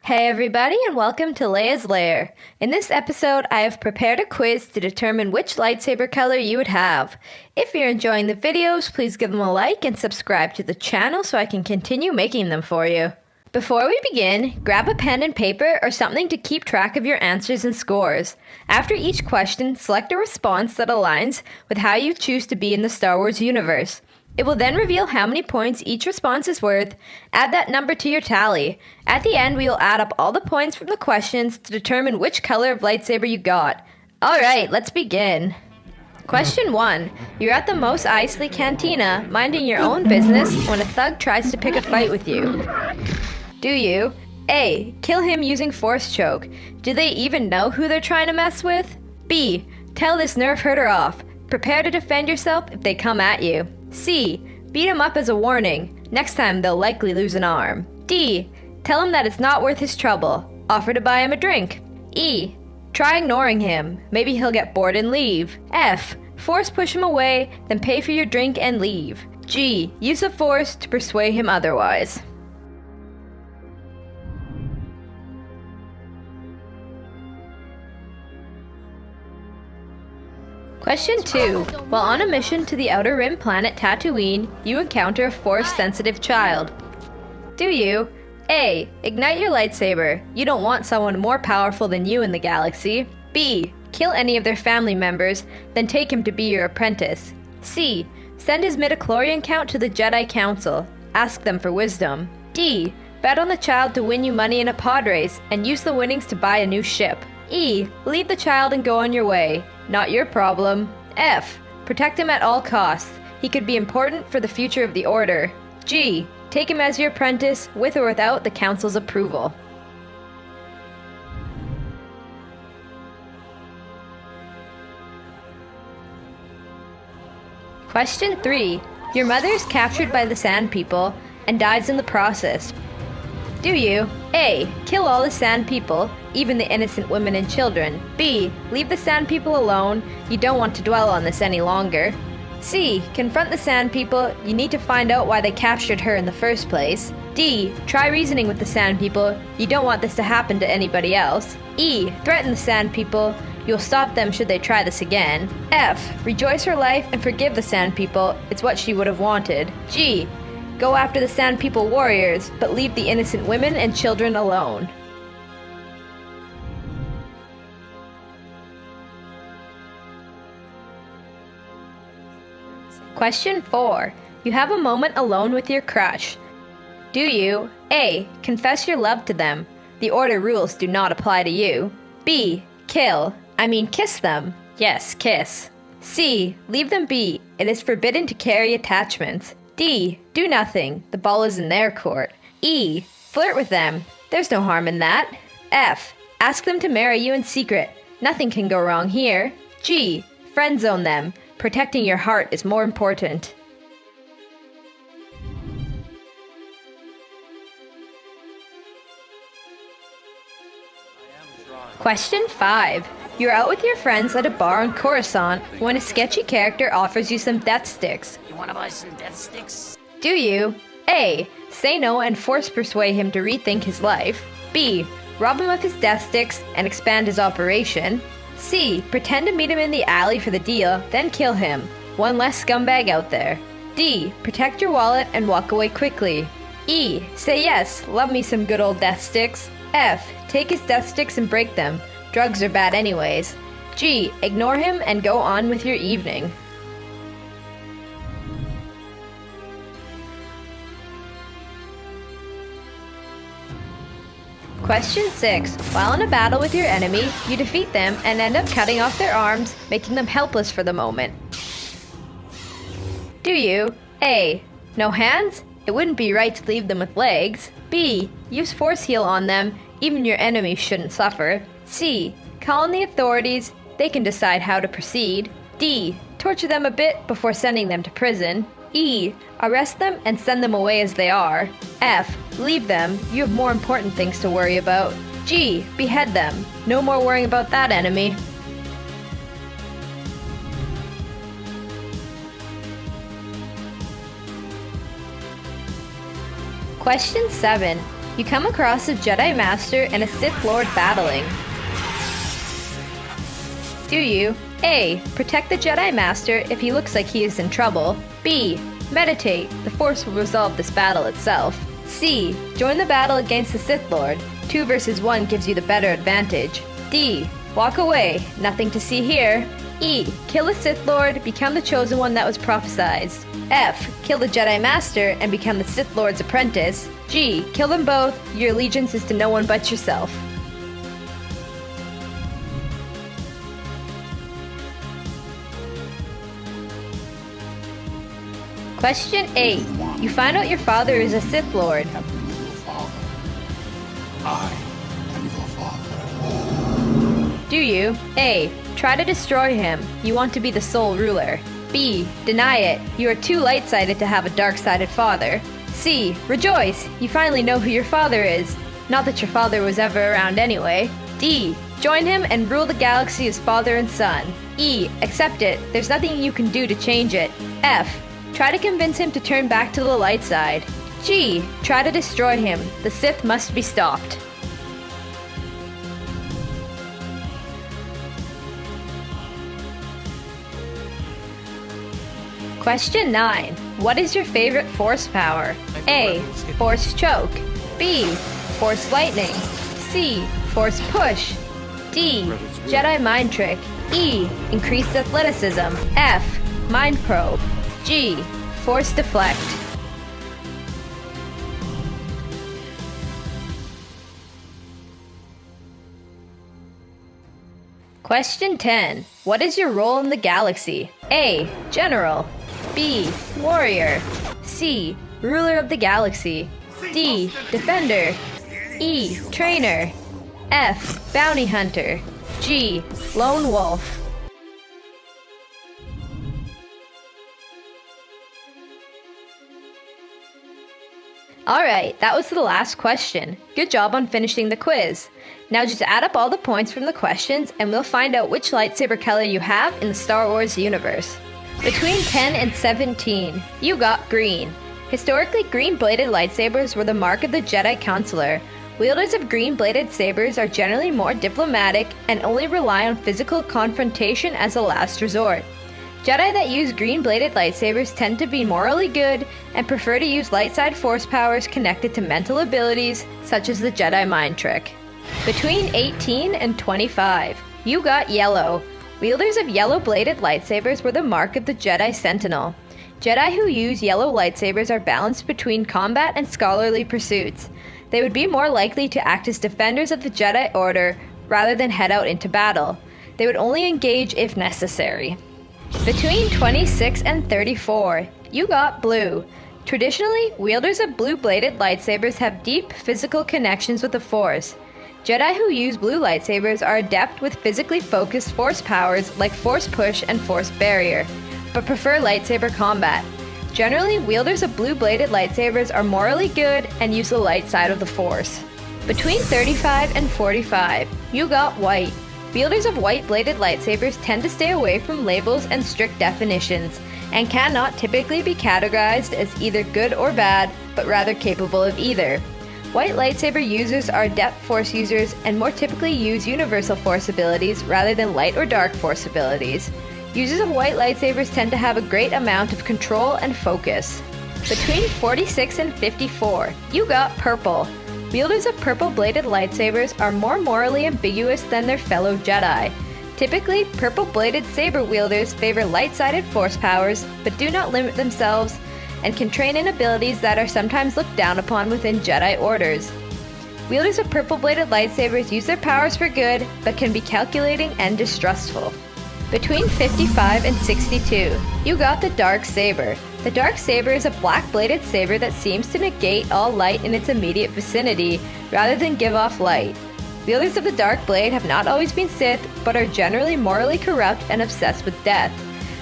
Hey everybody, and welcome to Leia's Lair. In this episode, I have prepared a quiz to determine which lightsaber color you would have. If you're enjoying the videos, please give them a like and subscribe to the channel so I can continue making them for you. Before we begin, grab a pen and paper or something to keep track of your answers and scores. After each question, select a response that aligns with how you choose to be in the Star Wars universe. It will then reveal how many points each response is worth. Add that number to your tally. At the end, we will add up all the points from the questions to determine which color of lightsaber you got. Alright, let's begin. Question 1. You're at the Mos Eisley Cantina, minding your own business when a thug tries to pick a fight with you. Do you? A. Kill him using Force Choke. Do they even know who they're trying to mess with? B. Tell this nerf herder off. Prepare to defend yourself if they come at you. C. Beat him up as a warning. Next time they'll likely lose an arm. D. Tell him that it's not worth his trouble. Offer to buy him a drink. E. Try ignoring him. Maybe he'll get bored and leave. F. Force push him away, then pay for your drink and leave. G. Use the Force to persuade him otherwise. Question 2. While on a mission to the Outer Rim planet Tatooine, you encounter a Force-sensitive child. Do you? A. Ignite your lightsaber. You don't want someone more powerful than you in the galaxy. B. Kill any of their family members, then take him to be your apprentice. C. Send his midichlorian count to the Jedi Council. Ask them for wisdom. D. Bet on the child to win you money in a pod race, and use the winnings to buy a new ship. E. Leave the child and go on your way. Not your problem. F. Protect him at all costs. He could be important for the future of the Order. G. Take him as your apprentice, with or without the Council's approval. Question 3. Your mother is captured by the Sand People and dies in the process. Do you? A. Kill all the Sand People, even the innocent women and children. B. Leave the Sand People alone. You don't want to dwell on this any longer. C. Confront the Sand People. You need to find out why they captured her in the first place. D. Try reasoning with the Sand People. You don't want this to happen to anybody else. E. Threaten the Sand People. You'll stop them should they try this again. F. Rejoice her life and forgive the Sand People. It's what she would have wanted. G. Go after the Sand People warriors, but leave the innocent women and children alone. Question 4. You have a moment alone with your crush. Do you? A. Confess your love to them. The Order rules do not apply to you. B. Kiss them. Yes, kiss. C. Leave them be. It is forbidden to carry attachments. D. Do nothing. The ball is in their court. E. Flirt with them. There's no harm in that. F. Ask them to marry you in secret. Nothing can go wrong here. G. Friend zone them. Protecting your heart is more important. Question 5. You're out with your friends at a bar on Coruscant when a sketchy character offers you some death sticks. You wanna buy some death sticks? Do you? A. Say no and force persuade him to rethink his life. B. Rob him of his death sticks and expand his operation. C. Pretend to meet him in the alley for the deal, then kill him. One less scumbag out there. D. Protect your wallet and walk away quickly. E. Say yes, love me some good old death sticks. F. Take his death sticks and break them. Drugs are bad anyways. G. Ignore him and go on with your evening. Question 6. While in a battle with your enemy, you defeat them and end up cutting off their arms, making them helpless for the moment. Do you? A. No hands? It wouldn't be right to leave them with legs. B. Use force heal on them. Even your enemies shouldn't suffer. C. Call in the authorities. They can decide how to proceed. D. Torture them a bit before sending them to prison. E. Arrest them and send them away as they are. F. Leave them. You have more important things to worry about. G. Behead them. No more worrying about that enemy. Question 7. You come across a Jedi Master and a Sith Lord battling. Do you A. Protect the Jedi Master if he looks like he is in trouble. B. Meditate. The Force will resolve this battle itself. C. Join the battle against the Sith Lord. 2 versus 1 gives you the better advantage. D. Walk away. Nothing to see here. E. Kill the Sith Lord, become the chosen one that was prophesied. F. Kill the Jedi Master and become the Sith Lord's apprentice. G. Kill them both. Your allegiance is to no one but yourself. Question 8. You find out your father is a Sith Lord. I am your father. Do you A. Try to destroy him. You want to be the sole ruler. B. Deny it. You are too light-sided to have a dark-sided father. C. Rejoice. You finally know who your father is. Not that your father was ever around anyway. D. Join him and rule the galaxy as father and son. E. Accept it. There's nothing you can do to change it. F. Try to convince him to turn back to the light side. G. Try to destroy him. The Sith must be stopped. Question 9. What is your favorite Force power? A. Force choke. B. Force lightning. C. Force push. D. Jedi mind trick. E. Increased athleticism. F. Mind probe. G. Force deflect. Question 10. What is your role in the galaxy? A. General. B. Warrior. C. Ruler of the galaxy. D. Defender. E. Trainer. F. Bounty hunter. G. Lone wolf. Alright, that was the last question. Good job on finishing the quiz. Now just add up all the points from the questions and we'll find out which lightsaber color you have in the Star Wars universe. Between 10 and 17, you got green. Historically, green-bladed lightsabers were the mark of the Jedi Counselor. Wielders of green-bladed sabers are generally more diplomatic and only rely on physical confrontation as a last resort. Jedi that use green-bladed lightsabers tend to be morally good and prefer to use light side force powers connected to mental abilities, such as the Jedi mind trick. Between 18 and 25, you got yellow. Wielders of yellow-bladed lightsabers were the mark of the Jedi Sentinel. Jedi who use yellow lightsabers are balanced between combat and scholarly pursuits. They would be more likely to act as defenders of the Jedi Order rather than head out into battle. They would only engage if necessary. Between 26 and 34, you got blue. Traditionally, wielders of blue-bladed lightsabers have deep physical connections with the Force. Jedi who use blue lightsabers are adept with physically focused Force powers like Force Push and Force Barrier, but prefer lightsaber combat. Generally, wielders of blue-bladed lightsabers are morally good and use the light side of the Force. Between 35 and 45, you got white. Wielders of white-bladed lightsabers tend to stay away from labels and strict definitions, and cannot typically be categorized as either good or bad, but rather capable of either. White lightsaber users are adept Force users and more typically use universal Force abilities rather than light or dark Force abilities. Users of white lightsabers tend to have a great amount of control and focus. Between 46 and 54, you got purple. Wielders of purple-bladed lightsabers are more morally ambiguous than their fellow Jedi. Typically, purple-bladed saber wielders favor light-sided Force powers, but do not limit themselves, and can train in abilities that are sometimes looked down upon within Jedi orders. Wielders of purple-bladed lightsabers use their powers for good, but can be calculating and distrustful. Between 55 and 62, you got the darksaber. The darksaber is a black-bladed saber that seems to negate all light in its immediate vicinity, rather than give off light. Wielders of the dark blade have not always been Sith, but are generally morally corrupt and obsessed with death.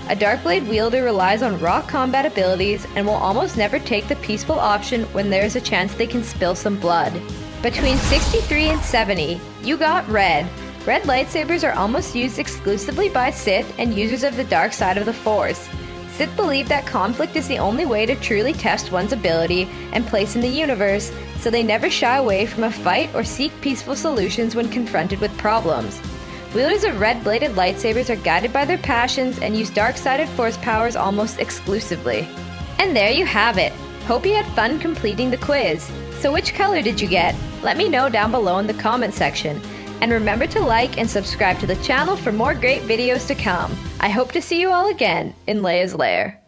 A dark blade wielder relies on raw combat abilities and will almost never take the peaceful option when there is a chance they can spill some blood. Between 63 and 70, you got red. Red lightsabers are almost used exclusively by Sith and users of the dark side of the Force. Sith believed that conflict is the only way to truly test one's ability and place in the universe, so they never shy away from a fight or seek peaceful solutions when confronted with problems. Wielders of red-bladed lightsabers are guided by their passions and use dark-sided force powers almost exclusively. And there you have it! Hope you had fun completing the quiz. So which color did you get? Let me know down below in the comment section. And remember to like and subscribe to the channel for more great videos to come. I hope to see you all again in Leia's Lair.